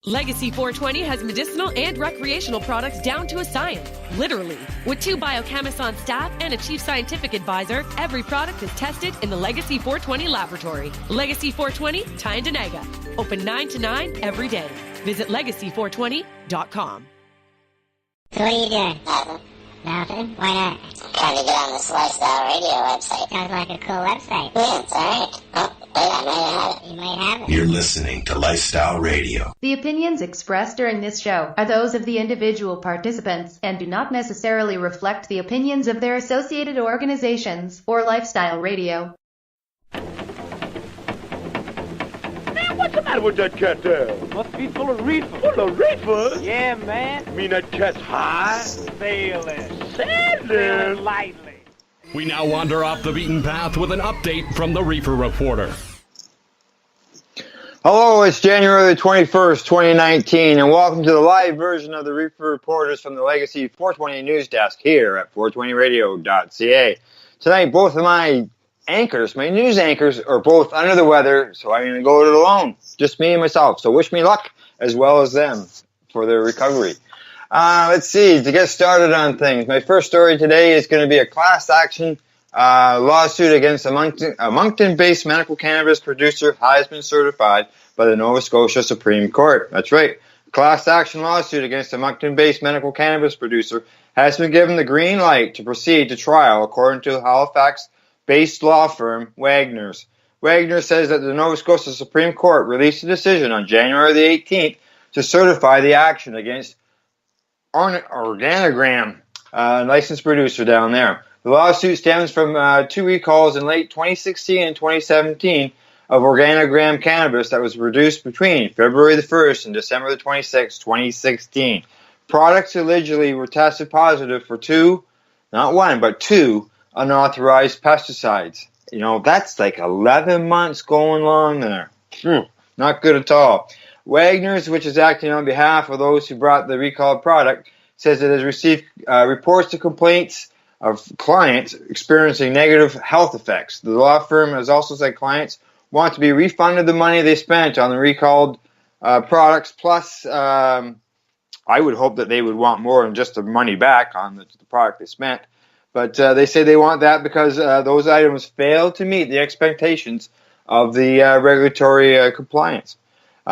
Legacy 420 has medicinal and recreational products down to a science, literally. With 2 biochemists on staff and a chief scientific advisor, every product is tested in the Legacy 420 laboratory. Legacy 420, Tyendinaga. Open 9 to 9 every day. Visit legacy420.com. So what are you doing? Nothing. Nothing? Why not? Trying to get on this Lifestyle Radio website. Sounds like a cool website. Yeah, it's alright. Oh, wait, I might have it. You might have it. You're listening to Lifestyle Radio. The opinions expressed during this show are those of the individual participants and do not necessarily reflect the opinions of their associated organizations or Lifestyle Radio. What's the matter with that cat there? Must be full of reefer. Full of reefer? Yeah, man. You mean that cat's high? Sailing. Sailing? Lightly. We now wander off the beaten path with an update from the Reefer Reporter. Hello, it's January 21st, 2019, and welcome to the live version of the Reefer Reporters from the Legacy 420 News Desk here at 420radio.ca. Tonight, both of my news anchors, are both under the weather, so I'm going to go it alone. Just me and myself. So wish me luck, as well as them, for their recovery. Let's see, to get started on things. My first story today is going to be a class action lawsuit against a Moncton-based medical cannabis producer has been certified by the Nova Scotia Supreme Court. That's right. A class action lawsuit against a Moncton-based medical cannabis producer has been given the green light to proceed to trial, according to Halifax-based law firm Wagner's. Wagner says that the Nova Scotia Supreme Court released a decision on January the 18th to certify the action against Organogram, a licensed producer down there. The lawsuit stems from 2 recalls in late 2016 and 2017 of Organogram cannabis that was produced between February the 1st and December the 26th, 2016. Products allegedly were tested positive for 2, not 1, but 2 unauthorized pesticides. You know, that's like 11 months going on there. Not good at all. Wagner's, which is acting on behalf of those who brought the recalled product, says it has received reports of complaints of clients experiencing negative health effects. The law firm has also said clients want to be refunded the money they spent on the recalled products, plus I would hope that they would want more than just the money back on the product they spent. But they say they want that because those items failed to meet the expectations of the regulatory compliance.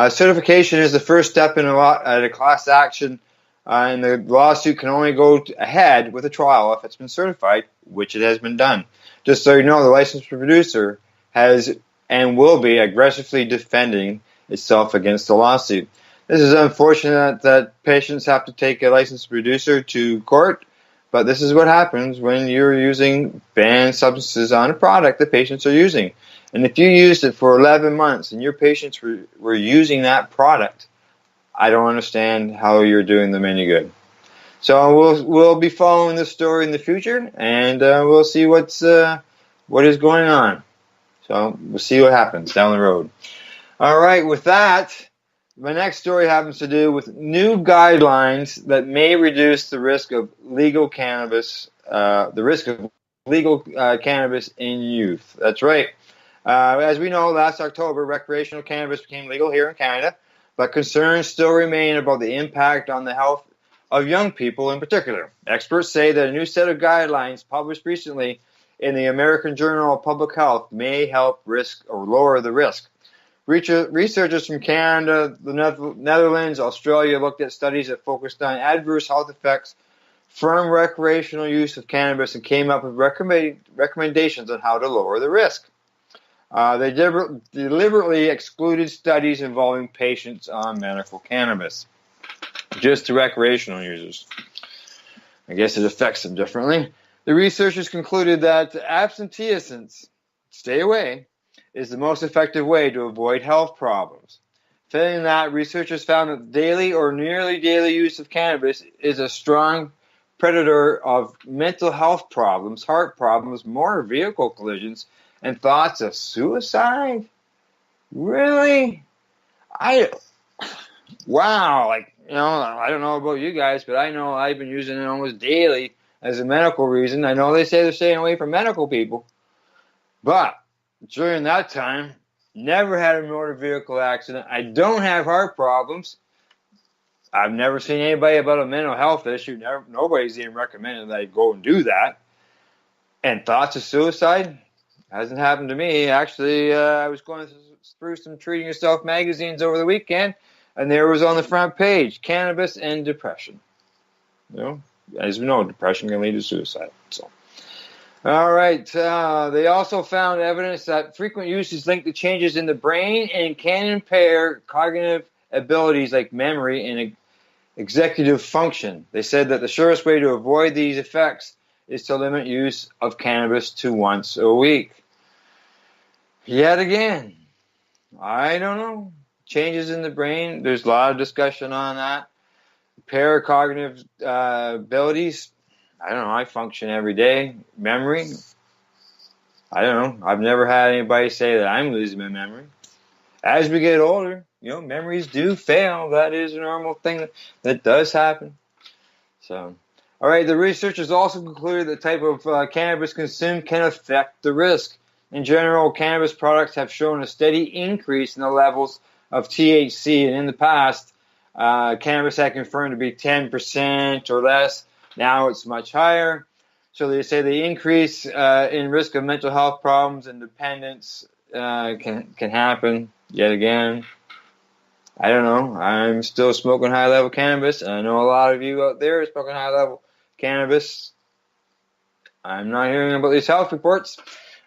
Certification is the first step in a class action, and the lawsuit can only go ahead with a trial if it's been certified, which it has been done. Just so you know, the licensed producer has and will be aggressively defending itself against the lawsuit. This is unfortunate that patients have to take a licensed producer to court, but this is what happens when you're using banned substances on a product that patients are using. And if you used it for 11 months and your patients were using that product, I don't understand how you're doing them any good. So we'll be following this story in the future, and we'll see what is going on. So we'll see what happens down the road. All right, with that, my next story happens to do with new guidelines that may reduce the risk of legal cannabis, cannabis in youth. That's right. As we know, last October, recreational cannabis became legal here in Canada, but concerns still remain about the impact on the health of young people in particular. Experts say that a new set of guidelines published recently in the American Journal of Public Health may help lower the risk. Researchers from Canada, the Netherlands, Australia looked at studies that focused on adverse health effects from recreational use of cannabis and came up with recommendations on how to lower the risk. They deliberately excluded studies involving patients on medical cannabis, just to recreational users. I guess it affects them differently. The researchers concluded that abstinence, stay away, is the most effective way to avoid health problems. Failing that, researchers found that daily or nearly daily use of cannabis is a strong predator of mental health problems, heart problems, motor vehicle collisions, and thoughts of suicide? Really? Wow, I don't know about you guys, but I know I've been using it almost daily as a medical reason. I know they say they're staying away from medical people, but during that time, never had a motor vehicle accident. I don't have heart problems. I've never seen anybody about a mental health issue. Nobody's even recommended that I go and do that. And thoughts of suicide? Hasn't happened to me. Actually, I was going through some Treating Yourself magazines over the weekend, and there was on the front page, cannabis and depression. You know, as we know, depression can lead to suicide. So, all right. They also found evidence that frequent use is linked to changes in the brain and can impair cognitive abilities like memory and executive function. They said that the surest way to avoid these effects is to limit use of cannabis to once a week. Yet again, I don't know. Changes in the brain, there's a lot of discussion on that. Paracognitive abilities, I don't know, I function every day. Memory, I don't know. I've never had anybody say that I'm losing my memory. As we get older, you know, memories do fail. That is a normal thing that does happen. So, all right, the researchers also concluded the type of cannabis consumed can affect the risk. In general, cannabis products have shown a steady increase in the levels of THC, and in the past, cannabis had confirmed to be 10% or less. Now it's much higher. So they say the increase in risk of mental health problems and dependence can happen yet again. I don't know. I'm still smoking high-level cannabis. I know a lot of you out there are smoking high-level cannabis. I'm not hearing about these health reports.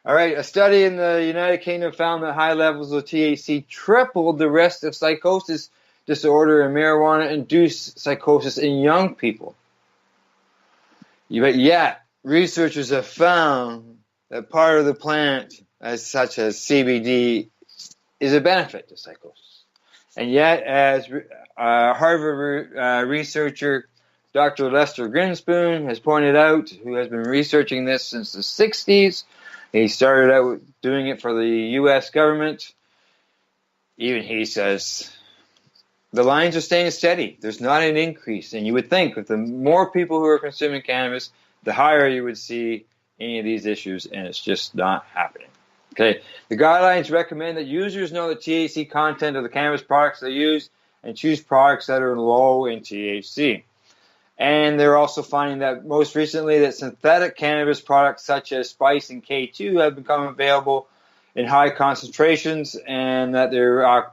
All right, a study in the United Kingdom found that high levels of THC tripled the risk of psychosis disorder and marijuana-induced psychosis in young people. But yet, researchers have found that part of the plant, such as CBD, is a benefit to psychosis. And yet, as Harvard researcher Dr. Lester Grinspoon has pointed out, who has been researching this since the 60s, he started out doing it for the U.S. government. Even he says the lines are staying steady. There's not an increase. And you would think with the more people who are consuming cannabis, the higher you would see any of these issues, and it's just not happening. Okay, the guidelines recommend that users know the THC content of the cannabis products they use and choose products that are low in THC. And they're also finding that most recently that synthetic cannabis products such as Spice and K2 have become available in high concentrations, and that they're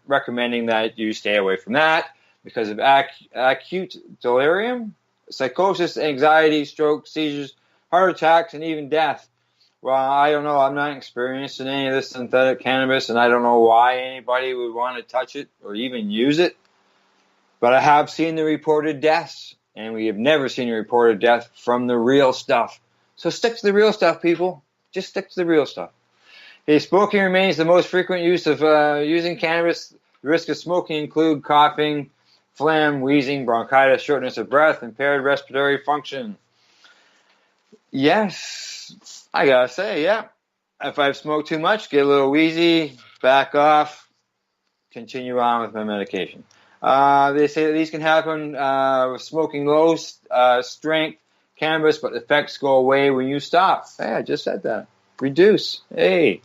recommending that you stay away from that because of acute delirium, psychosis, anxiety, stroke, seizures, heart attacks, and even death. Well, I don't know. I'm not experienced in any of this synthetic cannabis, and I don't know why anybody would want to touch it or even use it. But I have seen the reported deaths, and we have never seen a reported death from the real stuff. So stick to the real stuff, people. Just stick to the real stuff. Okay, smoking remains the most frequent use of using cannabis. The risk of smoking include coughing, phlegm, wheezing, bronchitis, shortness of breath, impaired respiratory function. Yes, I gotta say, yeah. If I've smoked too much, get a little wheezy, back off, continue on with my medication. They say that these can happen with smoking low strength cannabis, but effects go away when you stop. Hey, I just said that. Reduce. Hey.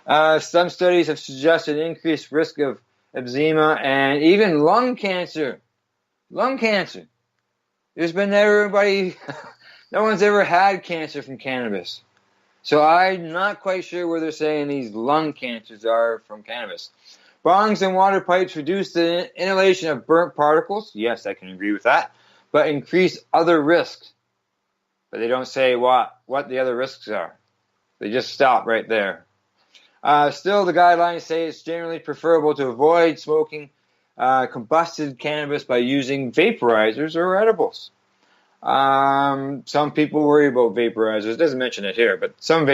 Some studies have suggested increased risk of eczema and even lung cancer. Lung cancer. There's been everybody, no one's ever had cancer from cannabis. So I'm not quite sure where they're saying these lung cancers are from cannabis. Bongs and water pipes reduce the inhalation of burnt particles. Yes, I can agree with that. But increase other risks. But they don't say what the other risks are. They just stop right there. Still, the guidelines say it's generally preferable to avoid smoking combusted cannabis by using vaporizers or edibles. Some people worry about vaporizers. It doesn't mention it here, but some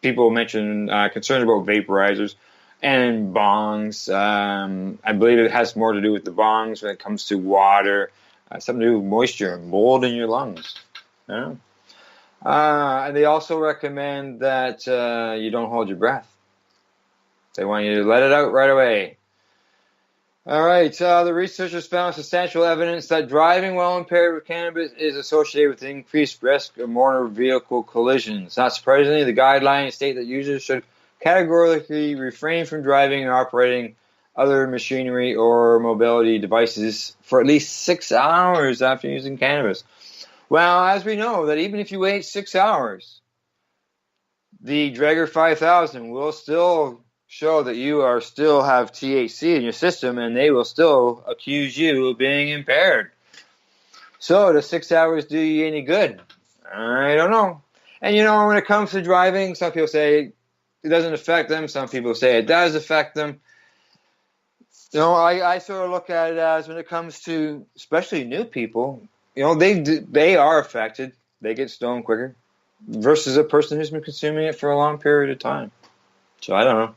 people mention concerns about vaporizers and bongs. I believe it has more to do with the bongs when it comes to water, something to do with moisture and mold in your lungs. Yeah. And they also recommend that you don't hold your breath. They want you to let it out right away. All right, the researchers found substantial evidence that driving while impaired with cannabis is associated with increased risk of motor vehicle collisions. Not surprisingly, the guidelines state that users should categorically refrain from driving or operating other machinery or mobility devices for at least 6 hours after using cannabis. Well, as we know, that even if you wait 6 hours, the Draeger 5000 will still show that you are still have THC in your system, and they will still accuse you of being impaired. So, does 6 hours do you any good? I don't know. And when it comes to driving, some people say it doesn't affect them. Some people say it does affect them. I sort of look at it as when it comes to especially new people, they are affected. They get stoned quicker versus a person who's been consuming it for a long period of time. So I don't know.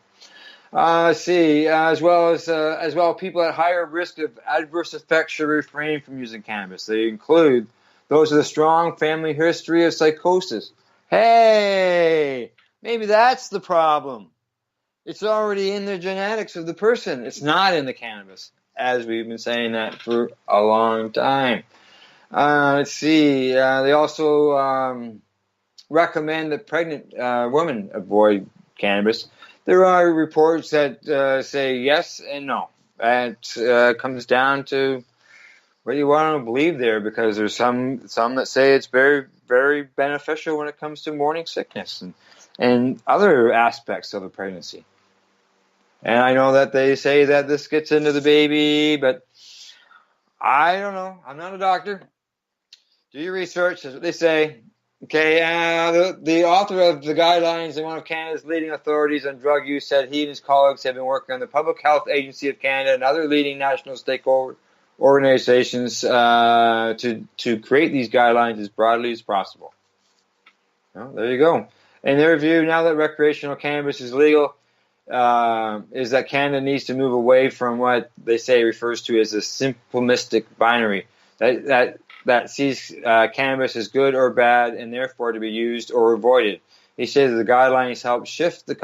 Let's see. As well, people at higher risk of adverse effects should refrain from using cannabis. They include those with a strong family history of psychosis. Hey, maybe that's the problem. It's already in the genetics of the person. It's not in the cannabis, as we've been saying that for a long time. Let's see. They also recommend that pregnant women avoid cannabis. There are reports that say yes and no. That comes down to what you want to believe there, because there's some that say it's very, very beneficial when it comes to morning sickness and other aspects of a pregnancy. And I know that they say that this gets into the baby, but I don't know. I'm not a doctor. Do your research. That's what they say. Okay, the author of the guidelines and one of Canada's leading authorities on drug use said he and his colleagues have been working on the Public Health Agency of Canada and other leading national stakeholder organizations to create these guidelines as broadly as possible. Well, there you go. In their view, now that recreational cannabis is legal, is that Canada needs to move away from what they say refers to as a simplistic binary that sees cannabis as good or bad and therefore to be used or avoided. He says that the guidelines help shift the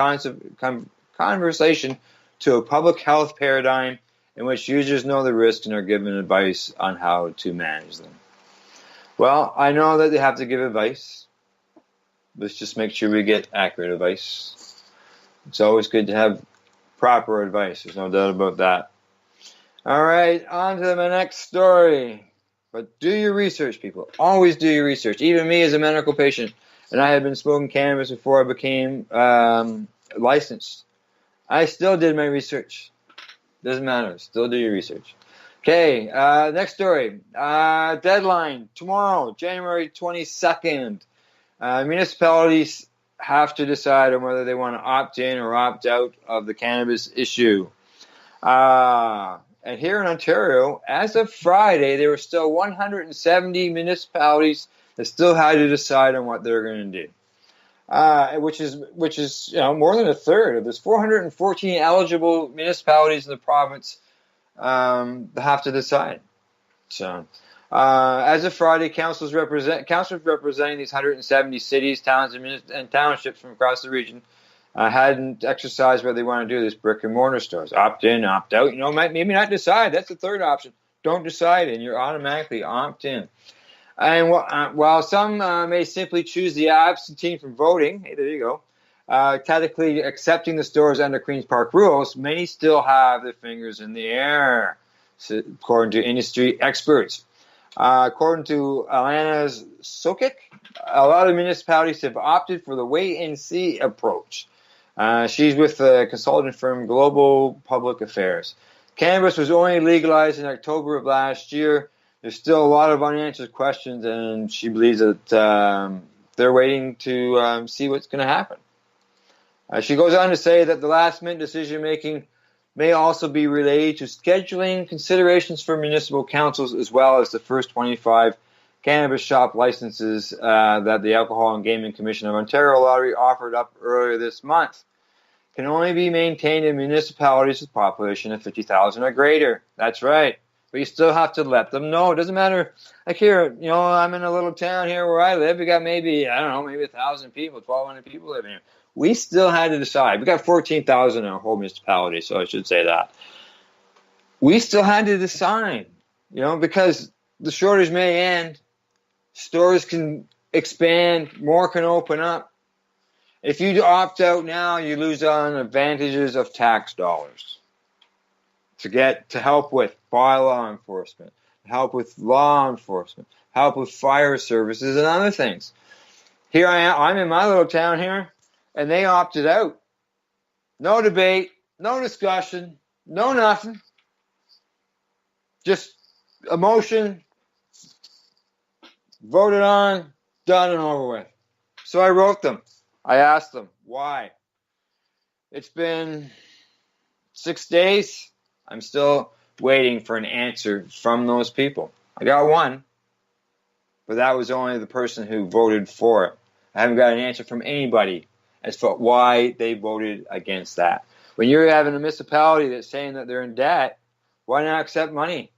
conversation to a public health paradigm in which users know the risks and are given advice on how to manage them. Well, I know that they have to give advice. Let's just make sure we get accurate advice. It's always good to have proper advice. There's no doubt about that. All right, on to my next story. But do your research, people. Always do your research. Even me as a medical patient, and I had been smoking cannabis before I became licensed. I still did my research. Doesn't matter. Still do your research. Okay, next story. Deadline, tomorrow, January 22nd. Municipalities have to decide on whether they want to opt in or opt out of the cannabis issue. And here in Ontario, as of Friday, there were still 170 municipalities that still had to decide on what they're going to do, which is more than a third of this. 414 eligible municipalities in the province have to decide. So, as of Friday, councillors representing these 170 cities, towns, and townships from across the region hadn't exercised whether they want to do this. Brick and mortar stores, opt in, opt out. Maybe not decide. That's the third option. Don't decide, and you're automatically opt in. And while some may simply choose the absentee from voting, hey, there you go, technically accepting the stores under Queen's Park rules, many still have their fingers in the air, according to industry experts. According to Alana Sokic, a lot of municipalities have opted for the wait-and-see approach. She's with the consulting firm Global Public Affairs. Cannabis was only legalized in October of last year. There's still a lot of unanswered questions, and she believes that they're waiting to see what's going to happen. She goes on to say that the last-minute decision-making may also be related to scheduling considerations for municipal councils, as well as the first 25 cannabis shop licenses that the Alcohol and Gaming Commission of Ontario Lottery offered up earlier this month. Can only be maintained in municipalities with a population of 50,000 or greater. That's right. But you still have to let them know. It doesn't matter. Like here, I'm in a little town here where I live. We got maybe 1,000 people, 1,200 people living here. We still had to decide. We got 14,000 in our whole municipality, so I should say that. We still had to decide, because the shortage may end. Stores can expand. More can open up. If you opt out now, you lose on advantages of tax dollars. to help with bylaw enforcement, help with law enforcement, help with fire services and other things. Here I am, I'm in my little town here, and they opted out. No debate, no discussion, no nothing. Just a motion, voted on, done and over with. So I wrote them. I asked them, why? It's been 6 days. I'm still waiting for an answer from those people. I got one, but that was only the person who voted for it. I haven't got an answer from anybody as to why they voted against that. When you're having a municipality that's saying that they're in debt, why not accept money?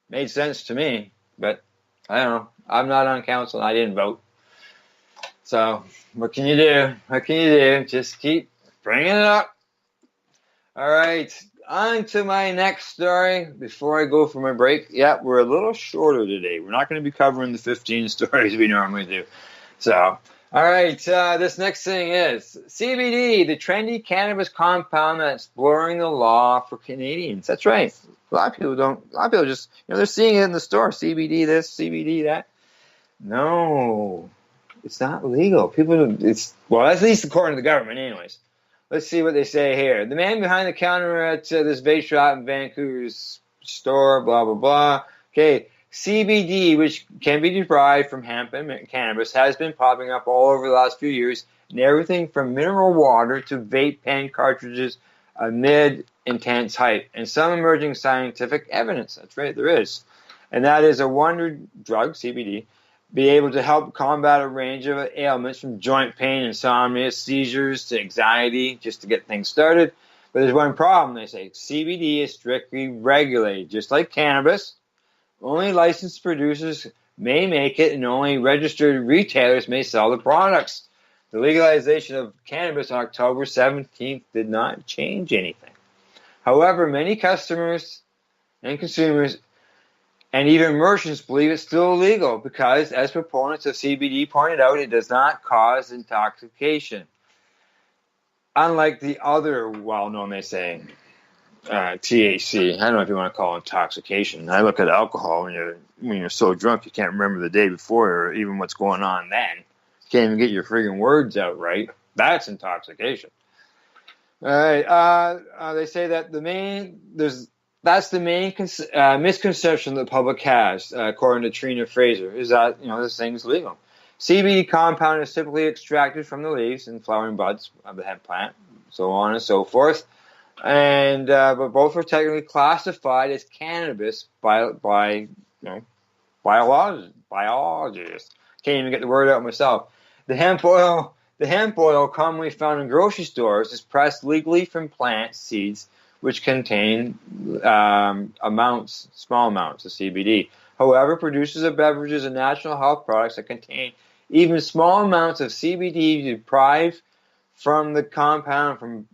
Made sense to me, but I don't know. I'm not on council and I didn't vote. So what can you do? What can you do? Just keep bringing it up. All right, on to my next story before I go for my break. Yeah, we're a little shorter today. We're not going to be covering the 15 stories we normally do. So, all right, this next thing is CBD, the trendy cannabis compound that's blurring the law for Canadians. That's right. A lot of people just, they're seeing it in the store. CBD this, CBD that. No, it's not legal. Well, at least according to the government anyways. Let's see what they say here. The man behind the counter at this vape shop in Vancouver's store, blah, blah, blah. Okay, CBD, which can be derived from hemp and cannabis, has been popping up all over the last few years in everything from mineral water to vape pen cartridges amid intense hype and some emerging scientific evidence. That's right, there is. And that is a wonder drug, CBD, be able to help combat a range of ailments from joint pain, insomnia, seizures to anxiety, just to get things started. But there's one problem, they say. CBD is strictly regulated, just like cannabis. Only licensed producers may make it, and only registered retailers may sell the products. The legalization of cannabis on October 17th did not change anything. However, many customers and consumers and even merchants believe it's still illegal because, as proponents of CBD pointed out, it does not cause intoxication. Unlike the other well-known, they say, THC. I don't know if you want to call it intoxication. I look at alcohol when you're so drunk you can't remember the day before or even what's going on then. You can't even get your friggin' words out right. That's intoxication. All right. They say that that's the main misconception the public has, according to Trina Fraser, is that this thing's legal. CBD compound is typically extracted from the leaves and flowering buds of the hemp plant, so on and so forth. And but both are technically classified as cannabis by biologists. Can't even get the word out myself. The hemp oil commonly found in grocery stores is pressed legally from plant seeds, which contain small amounts of CBD. However, producers of beverages and natural health products that contain even small amounts of CBD deprived from the compound from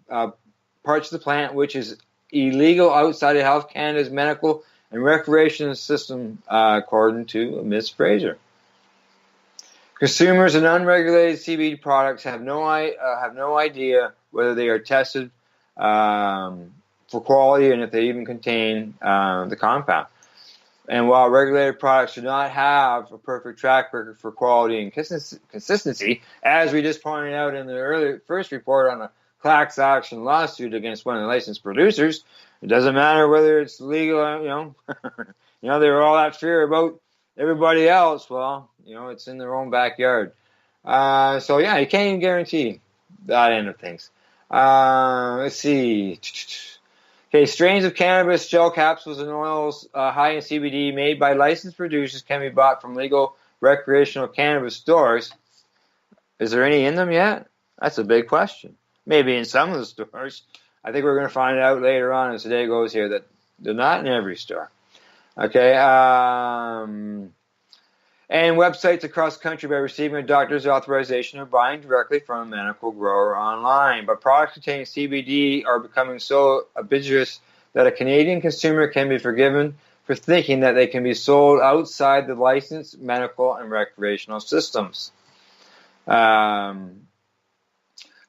parts of the plant, which is illegal outside of Health Canada's medical and recreational system, according to Ms. Fraser. Consumers of unregulated CBD products have no idea whether they are tested for quality and if they even contain the compound. And while regulated products do not have a perfect track record for quality and consistency, as we just pointed out in the first report on a class action lawsuit against one of the licensed producers, it doesn't matter whether it's legal, they're all that fear about everybody else. Well, it's in their own backyard. So yeah, you can't even guarantee that end of things. Let's see. Okay, strains of cannabis gel capsules and oils high in CBD made by licensed producers can be bought from legal recreational cannabis stores. Is there any in them yet? That's a big question. Maybe in some of the stores. I think we're going to find out later on as the day goes here that they're not in every store. Okay, and websites across the country by receiving a doctor's authorization or buying directly from a medical grower online. But products containing CBD are becoming so ubiquitous that a Canadian consumer can be forgiven for thinking that they can be sold outside the licensed medical and recreational systems. Because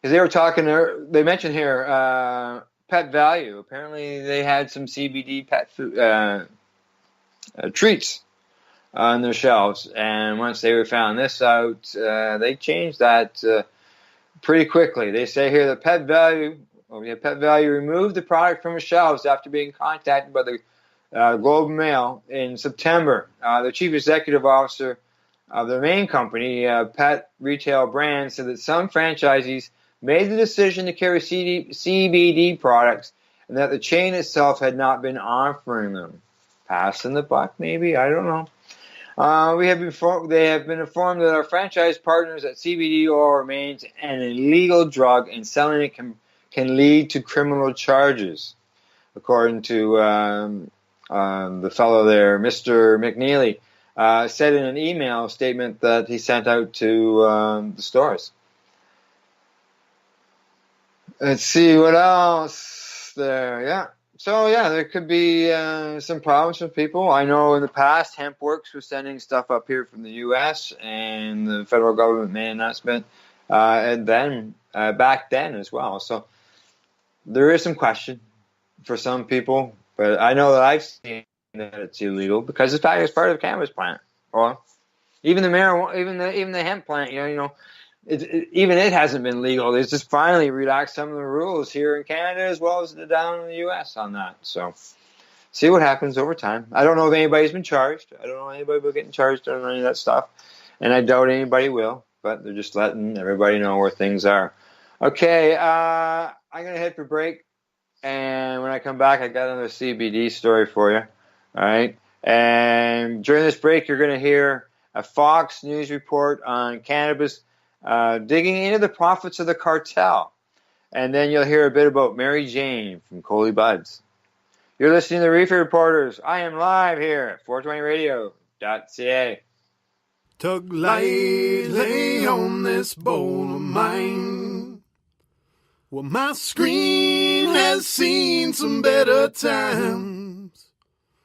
they mentioned here, Pet Value. Apparently, they had some CBD pet food treats on their shelves, and once they were found this out, they changed that pretty quickly. They say here that Pet Value removed the product from its shelves after being contacted by the Globe and Mail in September. The chief executive officer of the main company, Pet Retail Brand, said that some franchisees made the decision to carry CBD products and that the chain itself had not been offering them. Passing the buck, maybe? I don't know. They have been informed that our franchise partners at CBD oil remains an illegal drug and selling it can lead to criminal charges, according to the fellow there, Mr. McNeely, said in an email statement that he sent out to the stores. Let's see what else there. Yeah. So, yeah, there could be some problems with people. I know in the past, HempWorks was sending stuff up here from the U.S., and the federal government made an announcement back then as well. So there is some question for some people, but I know that I've seen that it's illegal because it's part of the cannabis plant. Or even the marijuana, even the hemp plant, even it hasn't been legal. They just finally relaxed some of the rules here in Canada as well as down in the U.S. on that. So see what happens over time. I don't know if anybody's been charged. I don't know anybody will getting charged on any of that stuff, and I doubt anybody will. But they're just letting everybody know where things are. Okay, I'm gonna head for break, and when I come back, I got another CBD story for you. All right, and during this break, you're gonna hear a Fox News report on cannabis. Digging into the profits of the cartel. And then you'll hear a bit about Mary Jane from Coley Buds. You're listening to the Reefer Reporters. I am live here at 420radio.ca. Tug lightly on this bowl of mine. Well, my screen has seen some better times.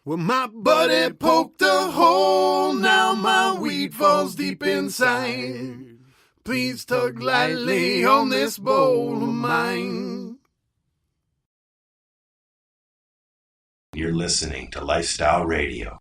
Well, my buddy poked a hole, now my weed falls deep inside. Please tug lightly on this bowl of mine. You're listening to Lifestyle Radio.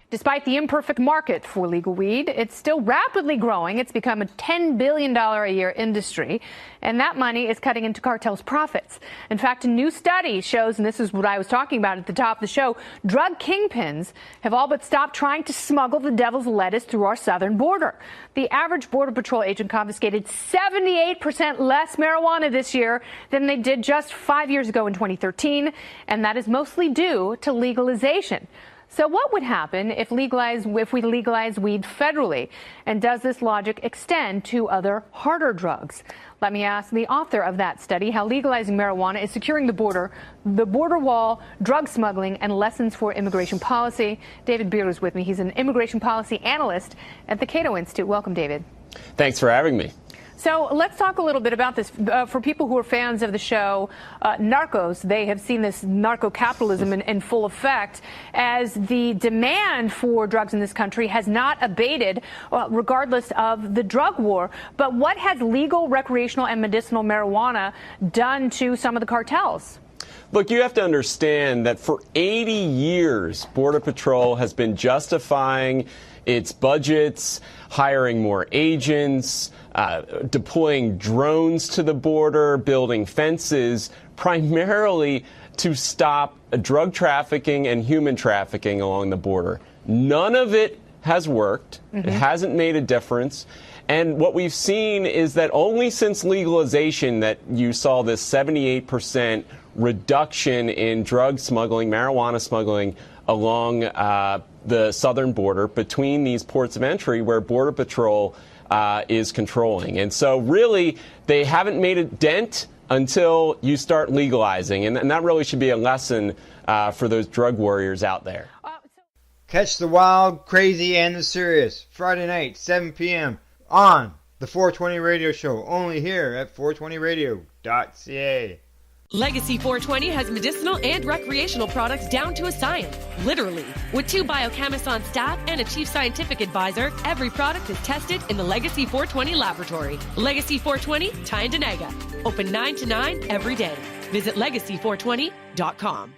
Despite the imperfect market for legal weed, it's still rapidly growing. It's become a $10 billion a year industry, and that money is cutting into cartels' profits. In fact, a new study shows, and this is what I was talking about at the top of the show, drug kingpins have all but stopped trying to smuggle the devil's lettuce through our southern border. The average Border Patrol agent confiscated 78% less marijuana this year than they did just 5 years ago in 2013, and that is mostly due to legalization. So what would happen if we legalize weed federally? And does this logic extend to other harder drugs? Let me ask the author of that study how legalizing marijuana is securing the border wall, drug smuggling, and lessons for immigration policy. David Beard is with me. He's an immigration policy analyst at the Cato Institute. Welcome, David. Thanks for having me. So let's talk a little bit about this. For people who are fans of the show Narcos, they have seen this narco-capitalism in full effect as the demand for drugs in this country has not abated, regardless of the drug war. But what has legal, recreational, and medicinal marijuana done to some of the cartels? Look, you have to understand that for 80 years, Border Patrol has been justifying its budgets, hiring more agents, deploying drones to the border, building fences, primarily to stop drug trafficking and human trafficking along the border. None of it has worked. Mm-hmm. It hasn't made a difference. And what we've seen is that only since legalization that you saw this 78% reduction in drug smuggling, marijuana smuggling along the southern border between these ports of entry where Border Patrol is controlling. And so really, they haven't made a dent until you start legalizing. And that really should be a lesson for those drug warriors out there. Catch the wild, crazy, and the serious Friday night, 7 p.m. on the 420 Radio Show, only here at 420radio.ca. Legacy 420 has medicinal and recreational products down to a science, literally. With 2 biochemists on staff and a chief scientific advisor, every product is tested in the Legacy 420 laboratory. Legacy 420, Tyendinaga. Open 9 to 9 every day. Visit legacy420.com.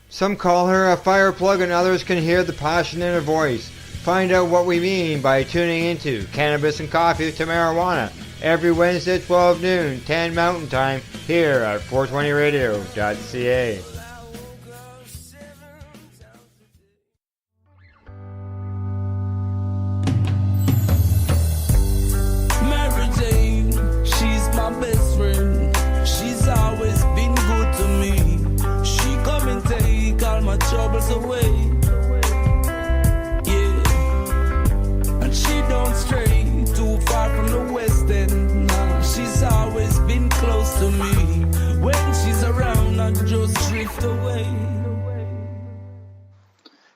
Some call her a fire plug and others can hear the passion in her voice. Find out what we mean by tuning into Cannabis and Coffee to Marijuana every Wednesday at 12 noon, 10 Mountain Time, here at 420radio.ca. Mary Jane, she's my best friend. She's always been good to me. She come and take all my troubles away. Yeah, and she don't stray too far from the west end. No, she's always been close to me. When she's around, I just drift away.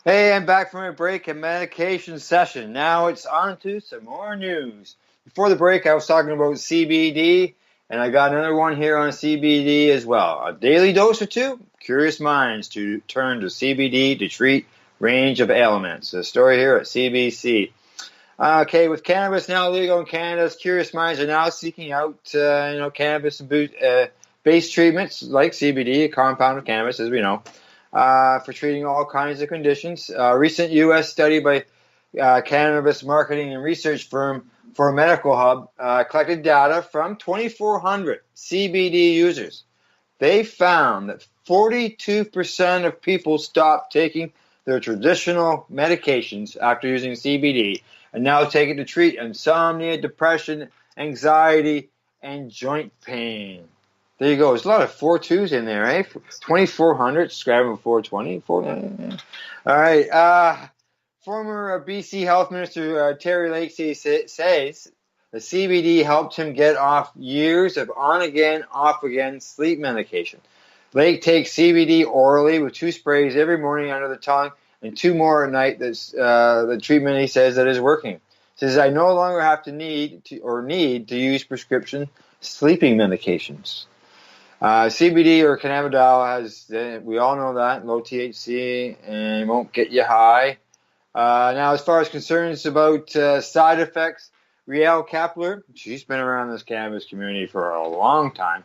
Hey, I'm back from a break and medication session. Now it's on to some more news. Before the break, I was talking about CBD, and I got another one here on CBD as well. A daily dose or two? Curious minds to turn to CBD to treat range of ailments. The story here at CBC. Okay, with cannabis now legal in Canada, curious minds are now seeking out, cannabis-based treatments like CBD, a compound of cannabis, as we know, for treating all kinds of conditions. A recent U.S. study by cannabis marketing and research firm for Medical Hub collected data from 2,400 CBD users. They found that 42% of people stopped taking their traditional medications after using CBD and now take it to treat insomnia, depression, anxiety, and joint pain. There you go. There's a lot of 4.2s in there, eh? 2,400, subscribing with 420. All right. Former BC Health Minister Terry Lake says the CBD helped him get off years of on-again, off-again sleep medication. Lake takes CBD orally with 2 sprays every morning under the tongue and 2 more at night. That's the treatment he says that is working. He says, I no longer have to need to use prescription sleeping medications. CBD or cannabidiol has, we all know that, low THC and won't get you high. Now, as far as concerns about side effects, Riel Kapler, she's been around this cannabis community for a long time,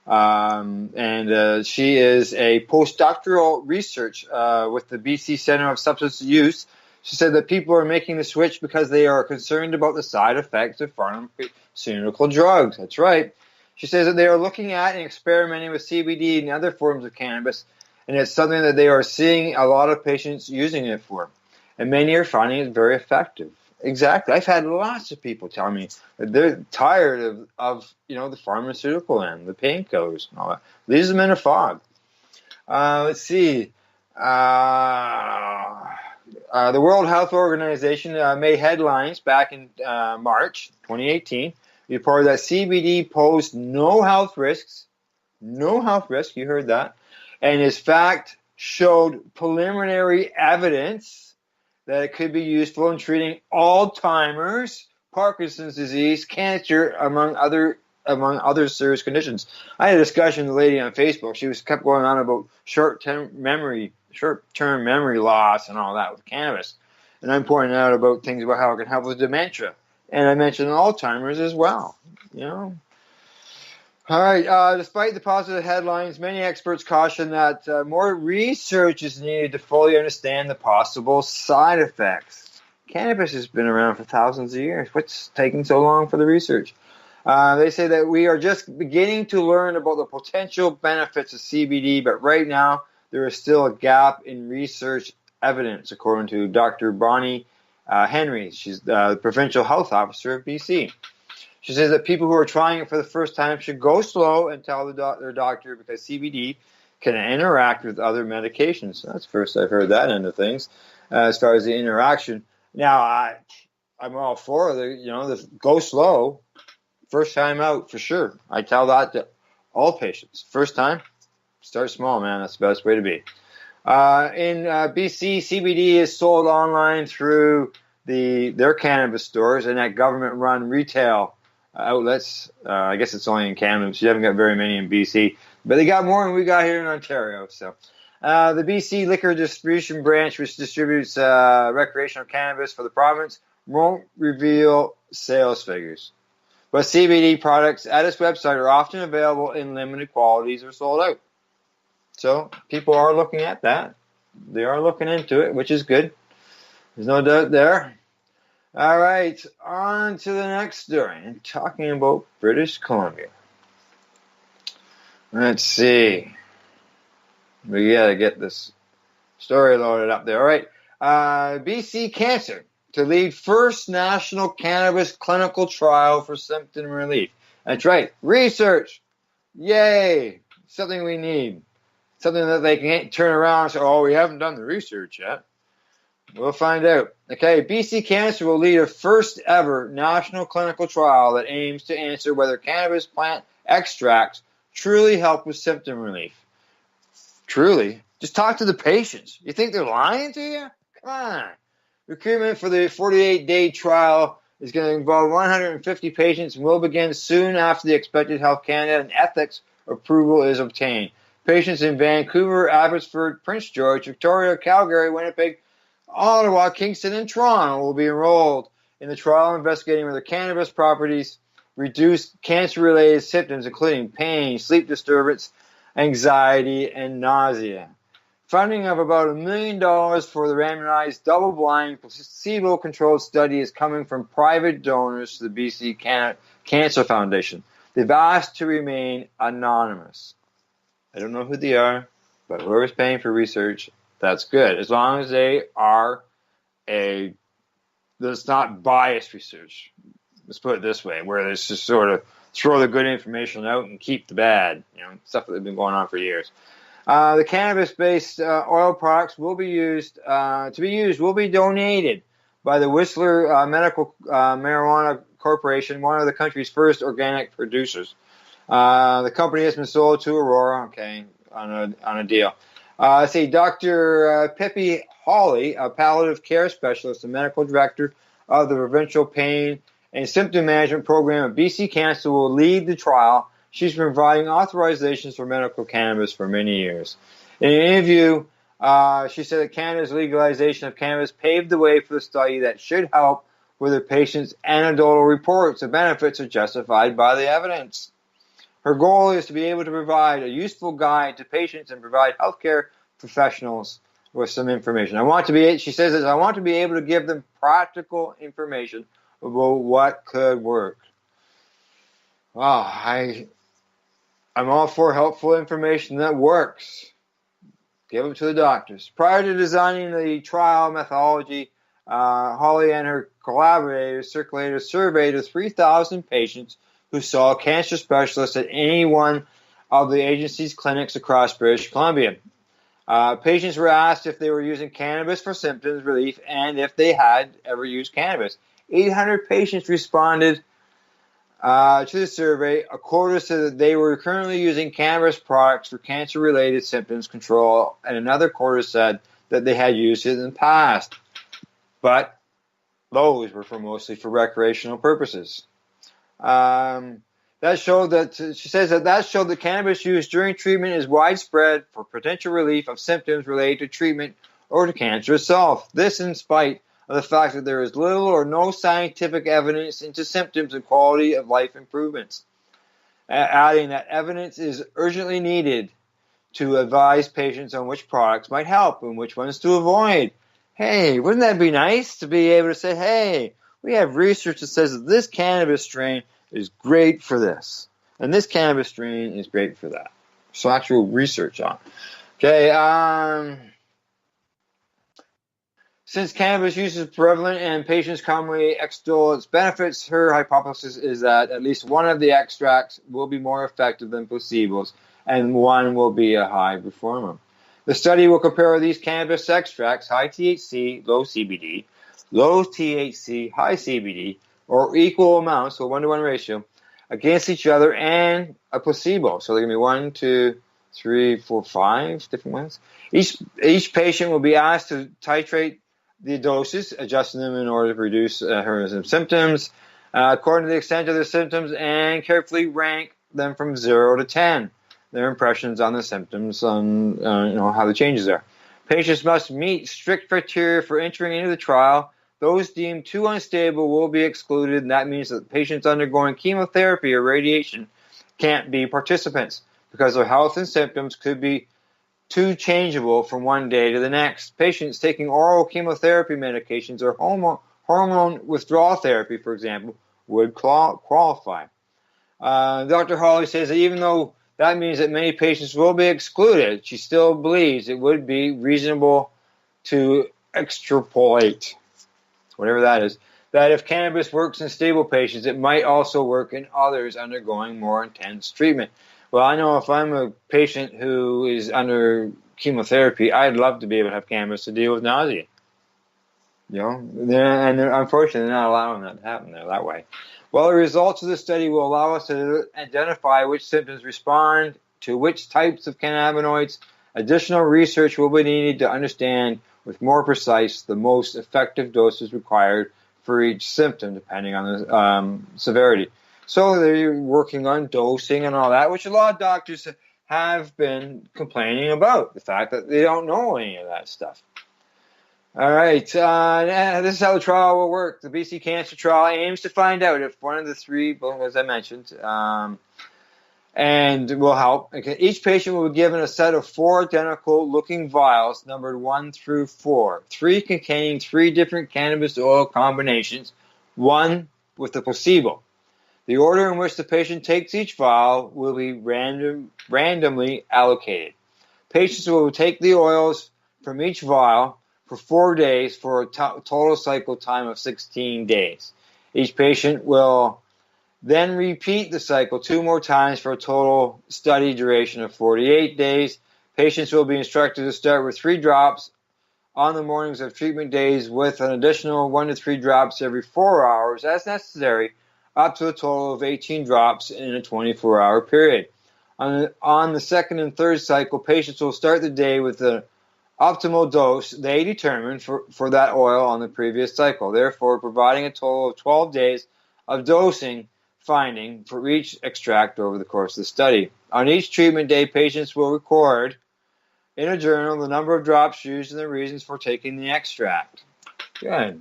and she is a postdoctoral research with the BC Centre of Substance Use. She said that people are making the switch because they are concerned about the side effects of pharmaceutical drugs. That's right. She says that they are looking at and experimenting with CBD and other forms of cannabis, and it's something that they are seeing a lot of patients using it for. And many are finding it very effective. Exactly. I've had lots of people tell me that they're tired of the pharmaceutical end, the painkillers and all that. Leaves them in a fog. Let's see. The World Health Organization made headlines back in March 2018. Reported that CBD posed no health risks. No health risk, you heard that. And in fact showed preliminary evidence that it could be useful in treating Alzheimer's, Parkinson's disease, cancer, among other serious conditions. I had a discussion with a lady on Facebook. She kept going on about short-term memory loss and all that with cannabis. And I'm pointing out about things about how it can help with dementia. And I mentioned Alzheimer's as well. All right. Despite the positive headlines, many experts caution that more research is needed to fully understand the possible side effects. Cannabis has been around for thousands of years. What's taking so long for the research? They say that we are just beginning to learn about the potential benefits of CBD, but right now there is still a gap in research evidence, according to Dr. Bonnie Henry. She's the provincial health officer of BC. She says that people who are trying it for the first time should go slow and tell their doctor because CBD can interact with other medications. That's the first I've heard that end of things as far as the interaction. Now, I'm all for the go slow, first time out for sure. I tell that to all patients. First time, start small, man. That's the best way to be. In BC, CBD is sold online through their cannabis stores and at government-run retail outlets. I guess it's only in Canada, so you haven't got very many in BC. But they got more than we got here in Ontario. So, the BC Liquor Distribution Branch, which distributes recreational cannabis for the province, won't reveal sales figures. But CBD products at its website are often available in limited quantities or sold out. So people are looking at that. They are looking into it, which is good. There's no doubt there. All right, on to the next story. Talking about British Columbia. Let's see. We got to get this story loaded up there. All right. BC Cancer to lead first national cannabis clinical trial for symptom relief. That's right. Research. Yay. Something we need. Something that they can't turn around and say, oh, we haven't done the research yet. We'll find out. Okay, BC Cancer will lead a first ever national clinical trial that aims to answer whether cannabis plant extracts truly help with symptom relief. Truly? Just talk to the patients. You think they're lying to you? Come on. Recruitment for the 48-day trial is going to involve 150 patients and will begin soon after the expected Health Canada and ethics approval is obtained. Patients in Vancouver, Abbotsford, Prince George, Victoria, Calgary, Winnipeg, Ottawa, Kingston, and Toronto will be enrolled in the trial investigating whether cannabis properties reduce cancer-related symptoms, including pain, sleep disturbance, anxiety, and nausea. Funding of about $1 million for the randomized, double-blind, placebo-controlled study is coming from private donors to the BC Cancer Foundation. They've asked to remain anonymous. I don't know who they are, but whoever's paying for research, that's good. As long as they are that's not biased research. Let's put it this way, where they just sort of throw the good information out and keep the bad, stuff that has been going on for years. The cannabis-based oil products will be donated by the Whistler Medical Marijuana Corporation, one of the country's first organic producers. The company has been sold to Aurora, on a deal. Dr. Pippi Hawley, a palliative care specialist and medical director of the Provincial Pain and Symptom Management Program at BC Cancer, will lead the trial. She's been providing authorizations for medical cannabis for many years. In an interview, she said that Canada's legalization of cannabis paved the way for the study that should help with the patient's anecdotal reports. The benefits are justified by the evidence. Her goal is to be able to provide a useful guide to patients and provide healthcare professionals with some information. She says this, I want to be able to give them practical information about what could work. Wow, I'm all for helpful information that works. Give them to the doctors. Prior to designing the trial methodology, Holly and her collaborators circulated a survey to 3,000 patients who saw a cancer specialist at any one of the agency's clinics across British Columbia. Patients were asked if they were using cannabis for symptoms relief and if they had ever used cannabis. 800 patients responded to the survey. A quarter said that they were currently using cannabis products for cancer-related symptoms control, and another quarter said that they had used it in the past. But those were mostly for recreational purposes. That showed that cannabis use during treatment is widespread for potential relief of symptoms related to treatment or to cancer itself. This in spite of the fact that there is little or no scientific evidence into symptoms and quality of life improvements. Adding that evidence is urgently needed to advise patients on which products might help and which ones to avoid. Hey, wouldn't that be nice to be able to say, hey, we have research that says that this cannabis strain is great for this, and this cannabis strain is great for that. So actual research on it. Okay, since cannabis use is prevalent and patients commonly extol its benefits, her hypothesis is that at least one of the extracts will be more effective than placebos, and one will be a high performer. The study will compare these cannabis extracts, high THC, low CBD, low THC, high CBD, or equal amounts, so 1-to-1 ratio, against each other and a placebo. So there are going to be 1, 2, 3, 4, 5 different ones. Each patient will be asked to titrate the doses, adjusting them in order to reduce her symptoms according to the extent of their symptoms, and carefully rank them from 0 to 10. Their impressions on the symptoms, on how the changes are. Patients must meet strict criteria for entering into the trial. those deemed too unstable will be excluded, and that means that patients undergoing chemotherapy or radiation can't be participants because their health and symptoms could be too changeable from one day to the next. Patients taking oral chemotherapy medications or hormone withdrawal therapy, for example, would qualify. Dr. Hawley says that even though that means that many patients will be excluded, she still believes it would be reasonable to extrapolate, whatever that is, that if cannabis works in stable patients, it might also work in others undergoing more intense treatment. Well, I know if I'm a patient who is under chemotherapy, I'd love to be able to have cannabis to deal with nausea. You know, and unfortunately, they're not allowing that to happen there that way. Well, the results of the study will allow us to identify which symptoms respond to which types of cannabinoids. Additional research will be needed to understand with more precise the most effective doses required for each symptom, depending on the severity. So they're working on dosing and all that, which a lot of doctors have been complaining about, the fact that they don't know any of that stuff. All right, this is how the trial will work. The BC Cancer Trial aims to find out if one of the three, as I mentioned, and will help. Each patient will be given a set of 4 identical-looking vials, numbered 1 through 4, 3 containing 3 different cannabis oil combinations, 1 with the placebo. The order in which the patient takes each vial will be randomly allocated. Patients will take the oils from each vial for 4 days for a total cycle time of 16 days. Each patient will then repeat the cycle 2 more times for a total study duration of 48 days. Patients will be instructed to start with 3 drops on the mornings of treatment days with an additional 1 to 3 drops every 4 hours as necessary, up to a total of 18 drops in a 24-hour period. On the second and third cycle, patients will start the day with the optimal dose they determined for that oil on the previous cycle, therefore providing a total of 12 days of dosing finding for each extract over the course of the study. On each treatment day, patients will record in a journal the number of drops used and the reasons for taking the extract. Good.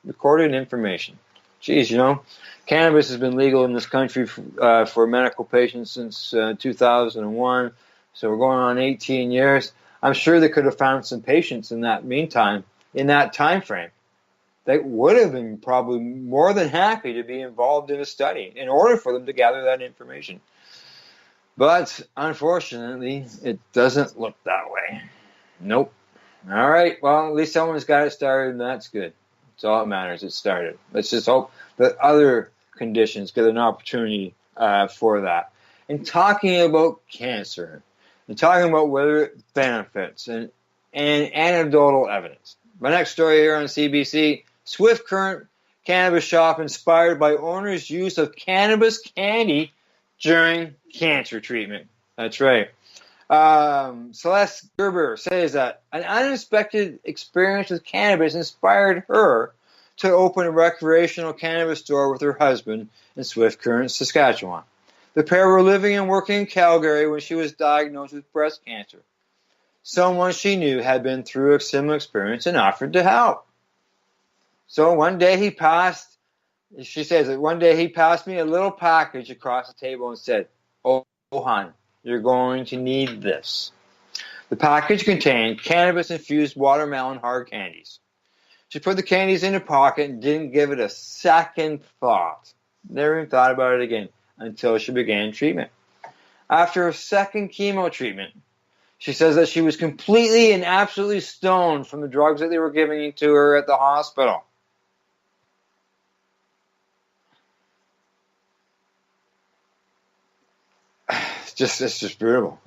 Recorded information. Geez, you know, cannabis has been legal in this country for medical patients since 2001, so we're going on 18 years. I'm sure they could have found some patients in that meantime, in that time frame, that would have been probably more than happy to be involved in a study in order for them to gather that information. But unfortunately, it doesn't look that way. Nope. All right, well, at least someone's got it started, and that's good. That's all that matters. It started. Let's just hope that other conditions get an opportunity for that. And talking about cancer, and talking about whether it benefits and anecdotal evidence. My next story here on CBC, Swift Current Cannabis Shop inspired by owner's use of cannabis candy during cancer treatment. That's right. Celeste Gerber says that an unexpected experience with cannabis inspired her to open a recreational cannabis store with her husband in Swift Current, Saskatchewan. The pair were living and working in Calgary when she was diagnosed with breast cancer. Someone she knew had been through a similar experience and offered to help. So one day she says that one day he passed me a little package across the table and said, "Oh, hon, you're going to need this." The package contained cannabis-infused watermelon hard candies. She put the candies in her pocket and didn't give it a second thought. Never even thought about it again until she began treatment. After her second chemo treatment, she says that she was completely and absolutely stoned from the drugs that they were giving to her at the hospital. It's just brutal.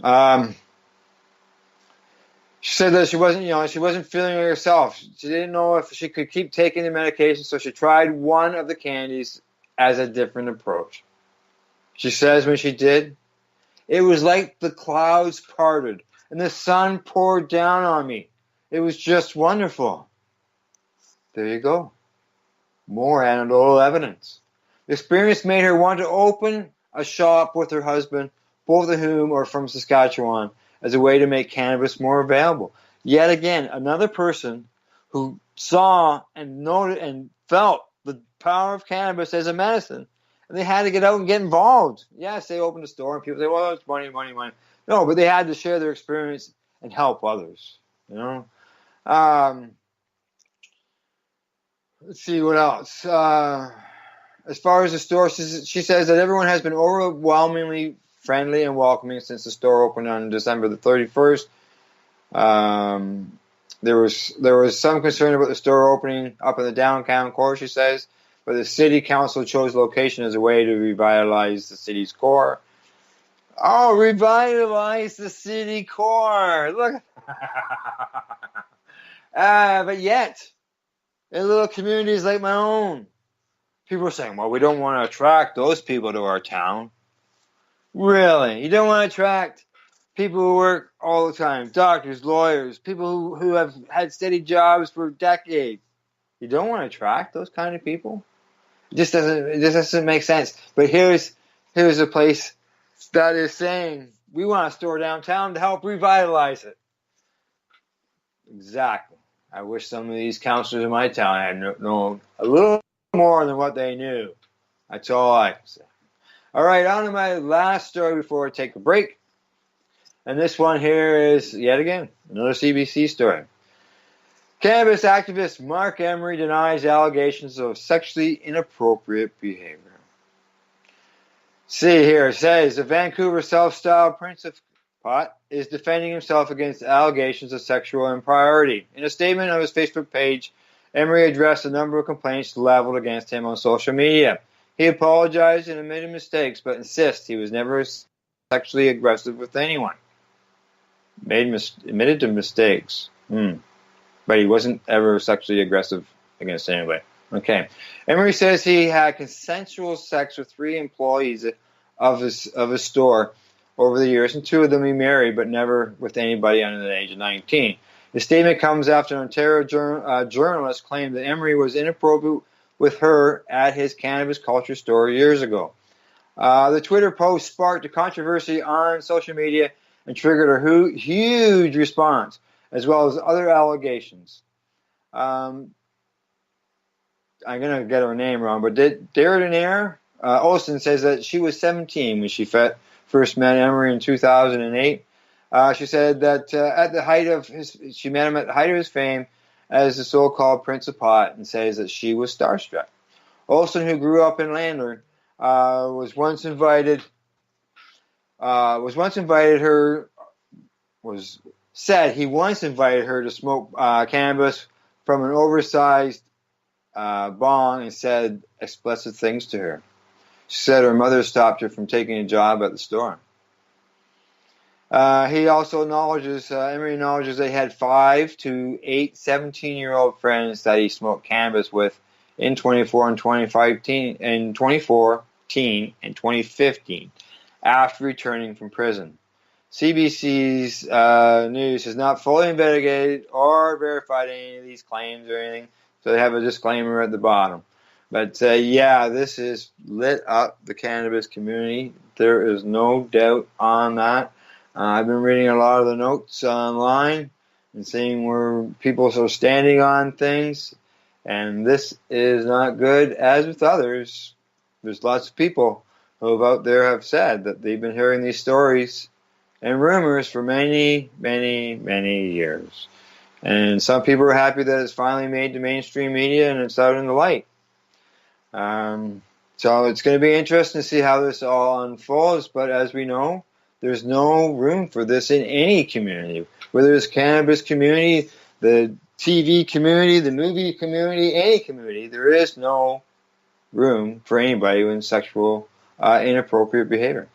She said that she wasn't feeling herself. She didn't know if she could keep taking the medication, so she tried one of the candies as a different approach. She says when she did, it was like the clouds parted and the sun poured down on me. It was just wonderful. There you go. More anecdotal evidence. The experience made her want to open a shop with her husband, both of whom are from Saskatchewan, as a way to make cannabis more available. Yet again, another person who saw and noted and felt the power of cannabis as a medicine. And they had to get out and get involved. Yes, they opened a store and people say, well, it's money, money, money. No, but they had to share their experience and help others, you know. Let's see what else. As far as the store, she says that everyone has been overwhelmingly friendly and welcoming since the store opened on December the 31st. There was some concern about the store opening up in the downtown core, she says, but the city council chose location as a way to revitalize the city's core. Oh, revitalize the city core! Look, but yet, in little communities like my own, people are saying, well, we don't want to attract those people to our town. Really? You don't want to attract people who work all the time, doctors, lawyers, people who have had steady jobs for decades. You don't want to attract those kind of people? It just doesn't make sense. But here's a place that is saying, we want a store downtown to help revitalize it. Exactly. I wish some of these councillors in my town had known a little more than what they knew. That's all I can say. All right, on to my last story before I take a break. And this one here is, yet again, another CBC story. Cannabis activist Mark Emery denies allegations of sexually inappropriate behavior. See here, it says, the Vancouver self-styled Prince of Pot is defending himself against allegations of sexual impropriety. In a statement on his Facebook page, Emery addressed a number of complaints leveled against him on social media. He apologized and admitted mistakes, but insists he was never sexually aggressive with anyone. Admitted to mistakes. But he wasn't ever sexually aggressive against anybody. Okay. Emery says he had consensual sex with 3 employees of his store over the years, and 2 of them he married, but never with anybody under the age of 19. The statement comes after an Ontario journalist claimed that Emery was inappropriate with her at his cannabis culture store years ago. The Twitter post sparked a controversy on social media and triggered a huge response, as well as other allegations. I'm going to get her name wrong, but Darren Olsen says that she was 17 when she first met Emery in 2008. She said that she met him at the height of his fame as the so-called Prince of Pot, and says that she was starstruck. Olsen, who grew up in Landler, said he once invited her to smoke cannabis from an oversized bong and said explicit things to her. She said her mother stopped her from taking a job at the store. He also Emery acknowledges they had 5 to 8 17-year-old friends that he smoked cannabis with in 2014 and 2015 after returning from prison. CBC's news has not fully investigated or verified any of these claims or anything, so they have a disclaimer at the bottom. But this has lit up the cannabis community. There is no doubt on that. I've been reading a lot of the notes online and seeing where people are standing on things, and this is not good. As with others, there's lots of people who out there have said that they've been hearing these stories and rumors for many, many, many years. And some people are happy that it's finally made to mainstream media and it's out in the light. So it's going to be interesting to see how this all unfolds, but as we know, there's no room for this in any community, whether it's cannabis community, the TV community, the movie community, any community. There is no room for anybody in sexual inappropriate behavior.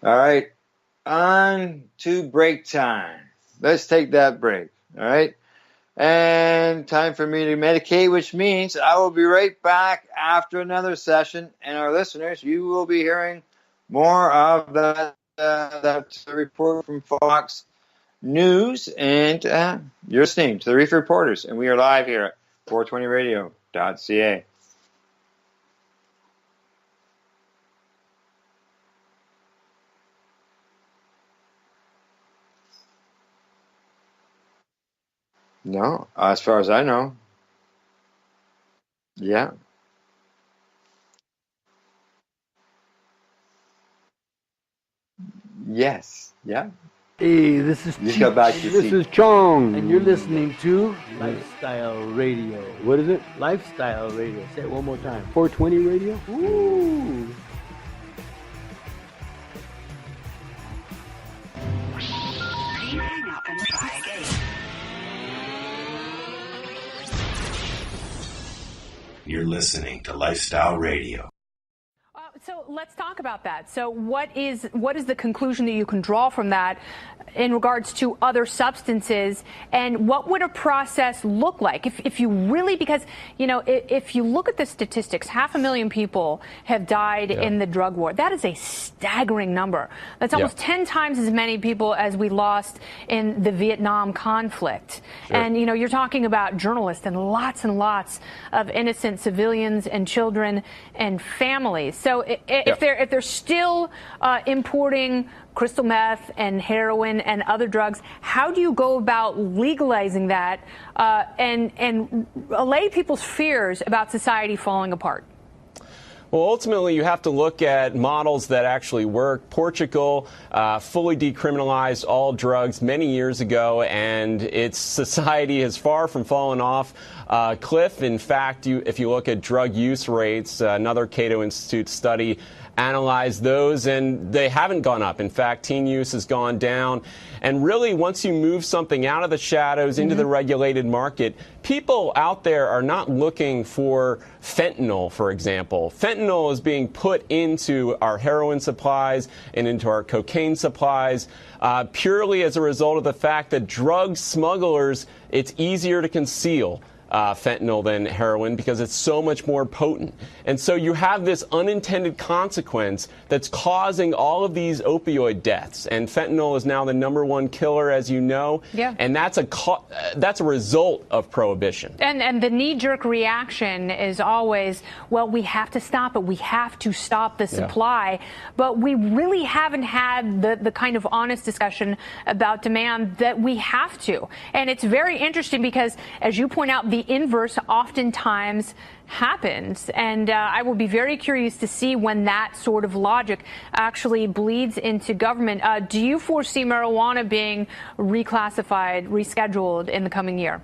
All right, on to break time. Let's take that break, all right? And time for me to medicate, which means I will be right back after another session, and our listeners, you will be hearing more of that report from Fox News, and you're listening to the Reefer Reporters, and we are live here at 420radio.ca. No, as far as I know. Yeah. Yes. Yeah. Hey, this is You just got back to your This seat. is Chong, and you're listening to Lifestyle Radio. What is it? Lifestyle Radio. Say it one more time. 420 Radio. Ooh. You're listening to Lifestyle Radio. So let's talk about that. So what is the conclusion that you can draw from that in regards to other substances, and what would a process look like if you really, because, you know, if you look at the statistics, 500,000 people have died in the drug war. That is a staggering number. That's almost 10 times as many people as we lost in the Vietnam conflict. Sure. And, you know, you're talking about journalists and lots of innocent civilians and children and families. So if they're still importing crystal meth and heroin and other drugs, how do you go about legalizing that and allay people's fears about society falling apart? Well, ultimately, you have to look at models that actually work. Portugal fully decriminalized all drugs many years ago, and its society is far from fallen off a cliff. In fact, if you look at drug use rates, another Cato Institute study analyzed those, and they haven't gone up. In fact, teen use has gone down. And really, once you move something out of the shadows into the regulated market, people out there are not looking for fentanyl, for example. Fentanyl is being put into our heroin supplies and into our cocaine supplies purely as a result of the fact that drug smugglers, it's easier to conceal fentanyl than heroin because it's so much more potent. And so you have this unintended consequence that's causing all of these opioid deaths. And fentanyl is now the #1 killer, as you know. Yeah. And that's a result of prohibition. And the knee-jerk reaction is always, well, we have to stop it. We have to stop the supply. But we really haven't had the kind of honest discussion about demand that we have to. And it's very interesting because, as you point out, the inverse oftentimes happens, and I will be very curious to see when that sort of logic actually bleeds into government. Do you foresee marijuana being reclassified, rescheduled in the coming year?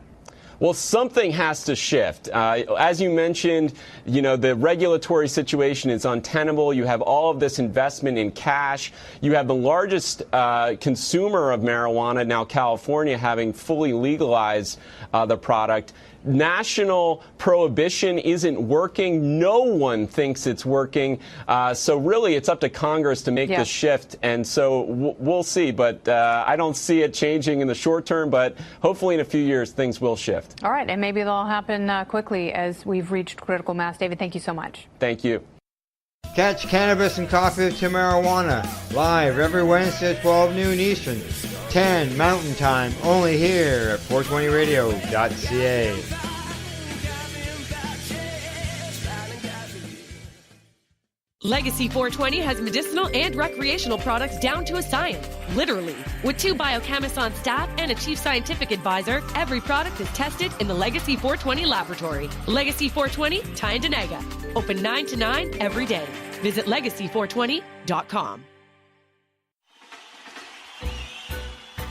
Well, something has to shift. As you mentioned, you know, the regulatory situation is untenable. You have all of this investment in cash. You have the largest consumer of marijuana, now California, having fully legalized the product. National prohibition isn't working. No one thinks it's working. So really, it's up to Congress to make the shift. And so we'll see. But I don't see it changing in the short term. But hopefully in a few years, things will shift. All right. And maybe they'll happen quickly as we've reached critical mass. David, thank you so much. Thank you. Catch Cannabis and Coffee to Marijuana live every Wednesday at 12 noon Eastern, 10 Mountain Time, only here at 420radio.ca. Legacy 420 has medicinal and recreational products down to a science, literally. With 2 biochemists on staff and a chief scientific advisor, every product is tested in the Legacy 420 laboratory. Legacy 420, Tyendinaga. Open 9 to 9 every day. Visit legacy420.com.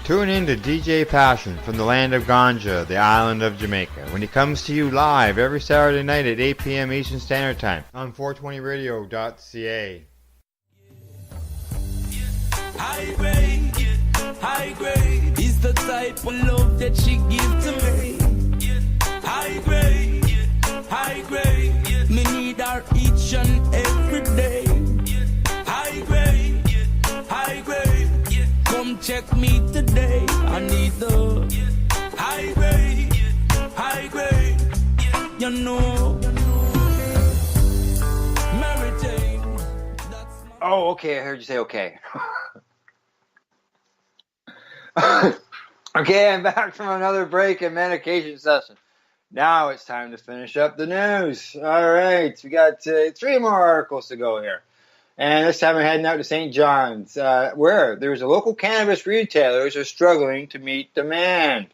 Tune in to DJ Passion from the land of Ganja, the island of Jamaica, when he comes to you live every Saturday night at 8 p.m. Eastern Standard Time on 420radio.ca. High grade is the type of love that she gives to me. High grade, me need her each and every day. High grade, come check me today. I need the high grade, you know. Meritain. Oh, okay, I heard you say okay. Okay, I'm back from another break and medication session. Now it's time to finish up the news. All right, we got 3 more articles to go here. And this time we're heading out to St. John's, where there's a local cannabis retailers are struggling to meet demand.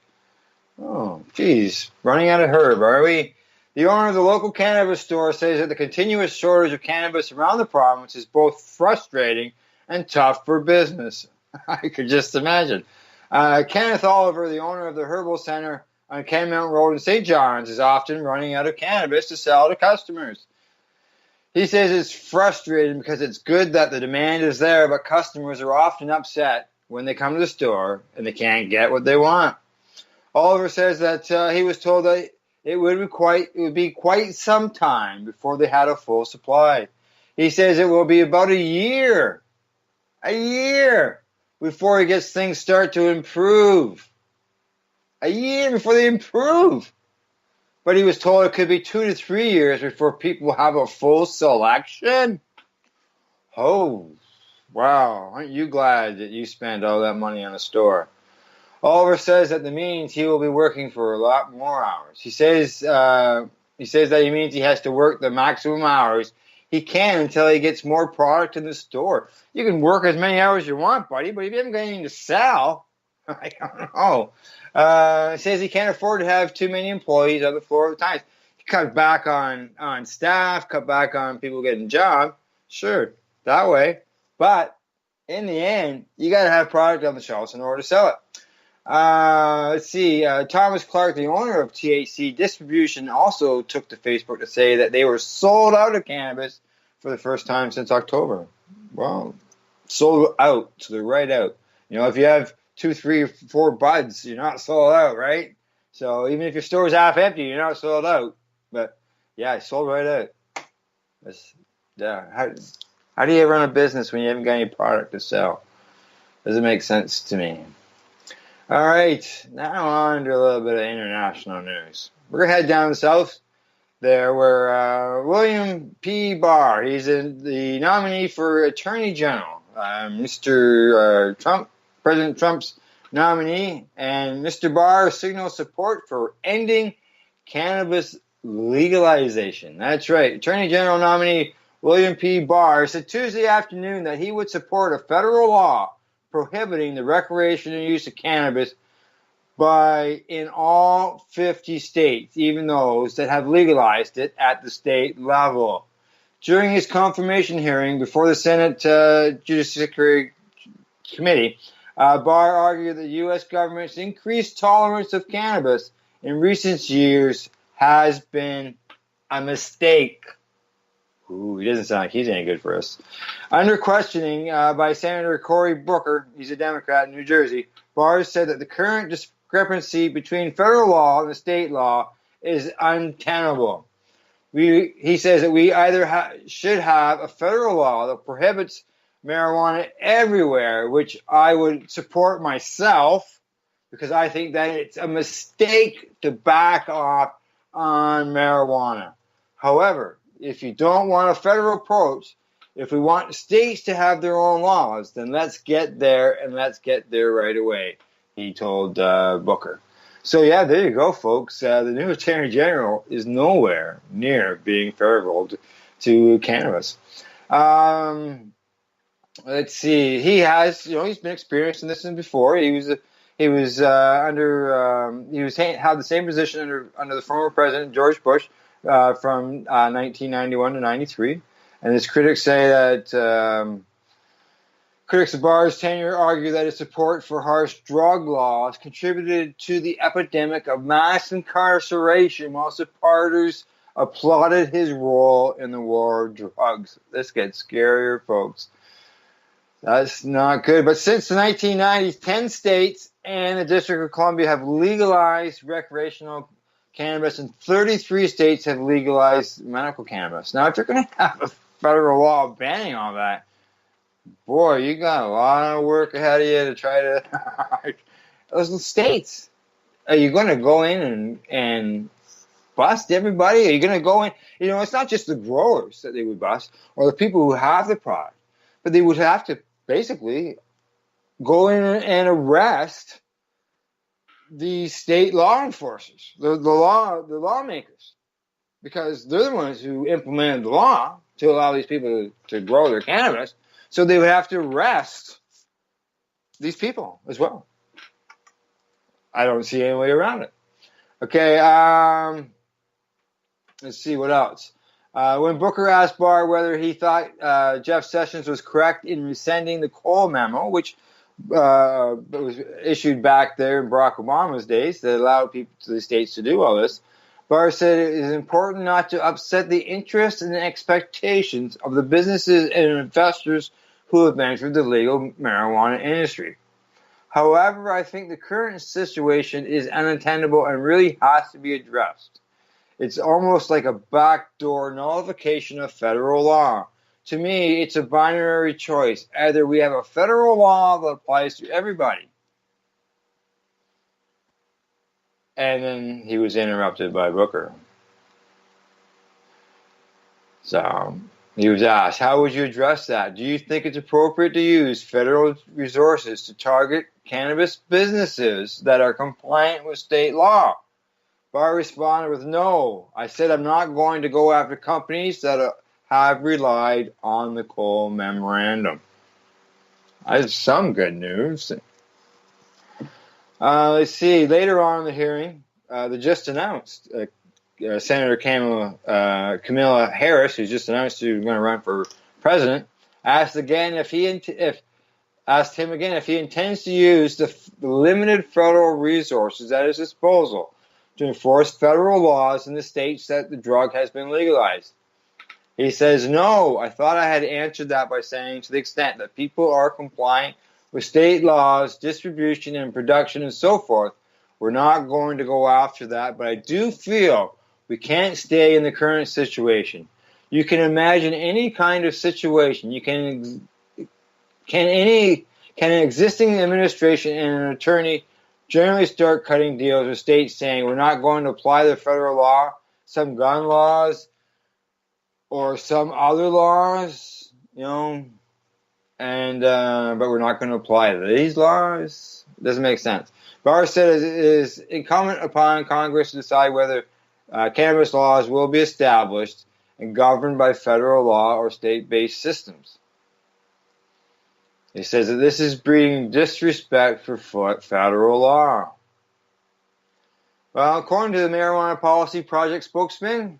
Oh, geez. Running out of herb, are we? The owner of the local cannabis store says that the continuous shortage of cannabis around the province is both frustrating and tough for business. I could just imagine. Kenneth Oliver, the owner of the Herbal Center on Ken Mountain Road in St. John's, is often running out of cannabis to sell to customers. He says it's frustrating because it's good that the demand is there, but customers are often upset when they come to the store and they can't get what they want. Oliver says that he was told that it would be quite some time before they had a full supply. He says it will be about a year before he gets things start to improve. A year before they improve. But he was told it could be 2 to 3 years before people have a full selection. Oh, wow. Aren't you glad that you spent all that money on a store? Oliver says that the means he will be working for a lot more hours. He says that he means he has to work the maximum hours he can until he gets more product in the store. You can work as many hours as you want, buddy, but if you haven't got anything to sell, I don't know. He says he can't afford to have too many employees on the floor at the time. He cut back on staff, cut back on people getting jobs. Sure, that way. But in the end, you got to have product on the shelves in order to sell it. Let's see. Thomas Clark, the owner of THC Distribution, also took to Facebook to say that they were sold out of cannabis for the first time since October. Well, sold out, so they're right out. You know, if you have 2, 3, 4 buds, you're not sold out, right? So even if your store is half empty, you're not sold out. But yeah, sold right out. How do you run a business when you haven't got any product to sell? Doesn't make sense to me. All right, now on to a little bit of international news. We're going to head down south there where William P. Barr, he's the nominee for Attorney General. Mr. Trump, President Trump's nominee, and Mr. Barr signals support for ending cannabis legalization. That's right. Attorney General nominee William P. Barr said Tuesday afternoon that he would support a federal law prohibiting the recreational use of cannabis in all 50 states, even those that have legalized it at the state level. During his confirmation hearing before the Senate Judiciary Committee, Barr argued that the U.S. government's increased tolerance of cannabis in recent years has been a mistake. Ooh, he doesn't sound like he's any good for us. Under questioning by Senator Cory Booker, he's a Democrat in New Jersey, Barr said that the current discrepancy between federal law and the state law is untenable. He says that we either should have a federal law that prohibits marijuana everywhere, which I would support myself, because I think that it's a mistake to back off on marijuana. However, if you don't want a federal approach, if we want states to have their own laws, then let's get there, and let's get there right away, he told Booker. So, yeah, there you go, folks. The new Attorney General is nowhere near being favorable to cannabis. Let's see. He has, he's been experiencing this before. He had the same position under the former president George Bush from 1991 to 93. And his critics say that critics of Barr's tenure argue that his support for harsh drug laws contributed to the epidemic of mass incarceration, while supporters applauded his role in the war of drugs. This gets scarier, folks. That's not good. But since the 1990s, 10 states and the District of Columbia have legalized recreational cannabis, and 33 states have legalized medical cannabis. Now, if you're going to have a federal law banning all that, boy, you got a lot of work ahead of you to try to... Those states, are you going to go in and bust everybody? Are you going to go in... it's not just the growers that they would bust, or the people who have the product, but they would have to basically go in and arrest the state law enforcers, the lawmakers, because they're the ones who implemented the law to allow these people to grow their cannabis. So they would have to arrest these people as well. I don't see any way around it. Okay, let's see what else. When Booker asked Barr whether he thought Jeff Sessions was correct in rescinding the Cole memo, which was issued back there in Barack Obama's days that allowed people to the states to do all this, Barr said it is important not to upset the interests and expectations of the businesses and investors who have entered the legal marijuana industry. However, I think the current situation is unattainable and really has to be addressed. It's almost like a backdoor nullification of federal law. To me, it's a binary choice. Either we have a federal law that applies to everybody. And then he was interrupted by Booker. So he was asked, how would you address that? Do you think it's appropriate to use federal resources to target cannabis businesses that are compliant with state law? Barr responded with, no. I said I'm not going to go after companies that have relied on the Cole memorandum. That's some good news. Let's see. Later on in the hearing, the just announced Senator Kamala Harris, who's just announced she's going to run for president, asked him again if he intends to use the limited federal resources at his disposal to enforce federal laws in the states that the drug has been legalized. He says, no, I thought I had answered that by saying to the extent that people are compliant with state laws, distribution and production and so forth, we're not going to go after that, but I do feel we can't stay in the current situation. You can imagine any kind of situation. You can an existing administration and an attorney generally start cutting deals with states saying we're not going to apply the federal law, some gun laws, or some other laws, and but we're not going to apply these laws. It doesn't make sense. Barr said it is incumbent upon Congress to decide whether cannabis laws will be established and governed by federal law or state-based systems. He says that this is breeding disrespect for federal law. Well, according to the Marijuana Policy Project spokesman,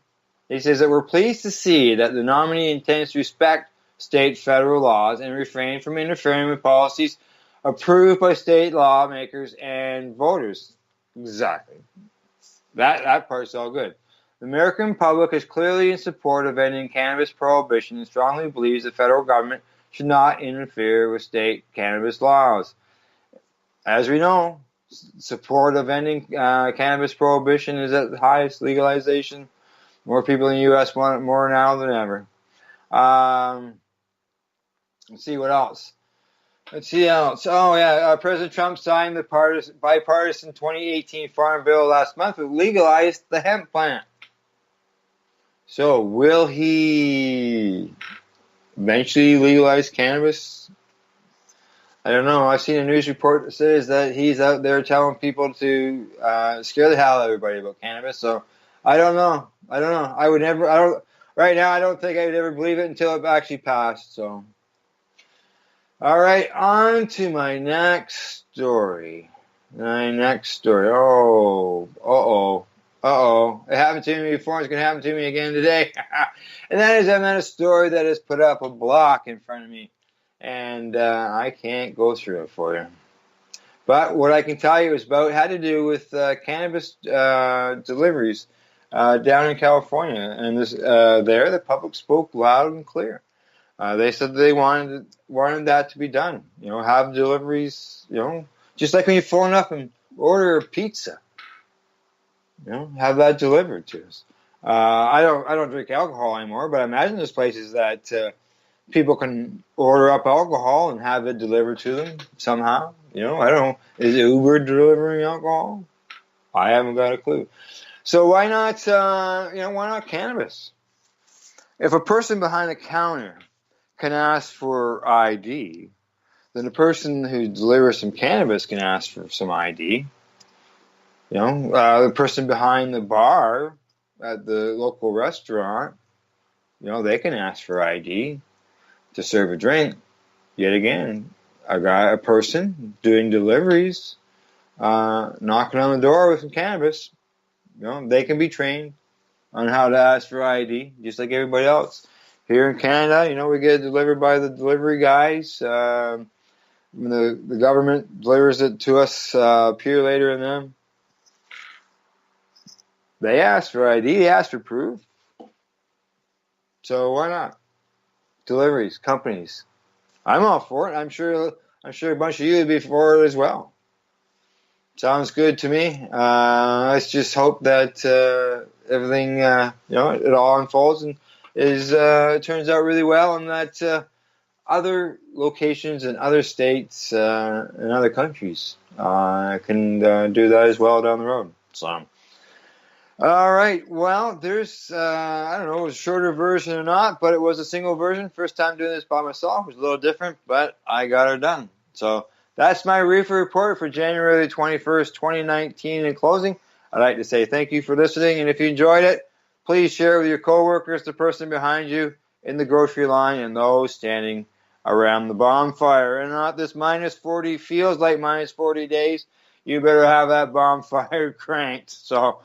he says that we're pleased to see that the nominee intends to respect state federal laws and refrain from interfering with policies approved by state lawmakers and voters. Exactly. That part's all good. The American public is clearly in support of ending cannabis prohibition and strongly believes the federal government should not interfere with state cannabis laws. As we know, support of ending cannabis prohibition is at the highest. Legalization. More people in the U.S. want it more now than ever. Let's see what else. Oh, yeah. President Trump signed the bipartisan 2018 Farm Bill last month that legalized the hemp plant. So, will he eventually legalize cannabis? I don't know. I've seen a news report that says that he's out there telling people to scare the hell out of everybody about cannabis. So, I don't know. Right now, I don't think I would ever believe it until it actually passed. So, all right, on to my next story. Oh, it happened to me before. It's going to happen to me again today. And that is, I met a story that has put up a block in front of me. And I can't go through it for you. But what I can tell you is had to do with cannabis deliveries down in California. And there, the public spoke loud and clear. They said they wanted that to be done. Have deliveries, just like when you phone up and order a pizza. Have that delivered to us. I don't drink alcohol anymore, but I imagine there's places that people can order up alcohol and have it delivered to them somehow. I don't know. Is Uber delivering alcohol? I haven't got a clue. So why not cannabis? If a person behind a counter can ask for ID, then the person who delivers some cannabis can ask for some ID. The person behind the bar at the local restaurant, they can ask for ID to serve a drink. Yet again, a person doing deliveries, knocking on the door with some cannabis, they can be trained on how to ask for ID, just like everybody else. Here in Canada, we get it delivered by the delivery guys. The government delivers it to us pure later than them. They ask for ID, they ask for proof. So why not? Deliveries, companies. I'm all for it. I'm sure a bunch of you would be for it as well. Sounds good to me. Let's just hope that everything, it all unfolds and turns out really well, and that other locations in other states and other countries can do that as well down the road. So, all right. Well, there's I don't know, it was a shorter version or not, but it was a single version. First time doing this by myself. It was a little different, but I got it done. So that's my Reefer Report for January 21st, 2019. In closing, I'd like to say thank you for listening, and if you enjoyed it, please share it with your coworkers, the person behind you in the grocery line, and those standing around the bonfire. And not this minus 40 feels like minus 40 days. You better have that bonfire cranked. So,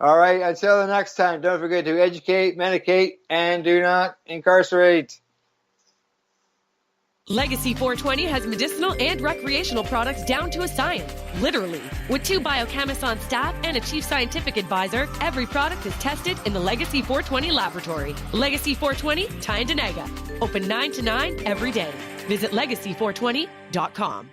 all right, until the next time, don't forget to educate, medicate, and do not incarcerate. Legacy 420 has medicinal and recreational products down to a science, literally. With 2 biochemists on staff and a chief scientific advisor, every product is tested in the Legacy 420 laboratory. Legacy 420, Tyendinaga. Open 9 to 9 every day. Visit legacy420.com.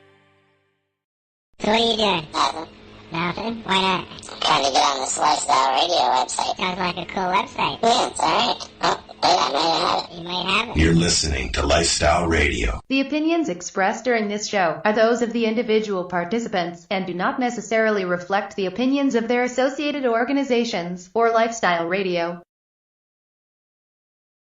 So what are you doing? Nothing. Nothing? Why not? Trying to get on this Lifestyle Radio website. Sounds like a cool website. Yeah, it's alright. Oh, I might have it. You might have it. You're listening to Lifestyle Radio. The opinions expressed during this show are those of the individual participants and do not necessarily reflect the opinions of their associated organizations or Lifestyle Radio.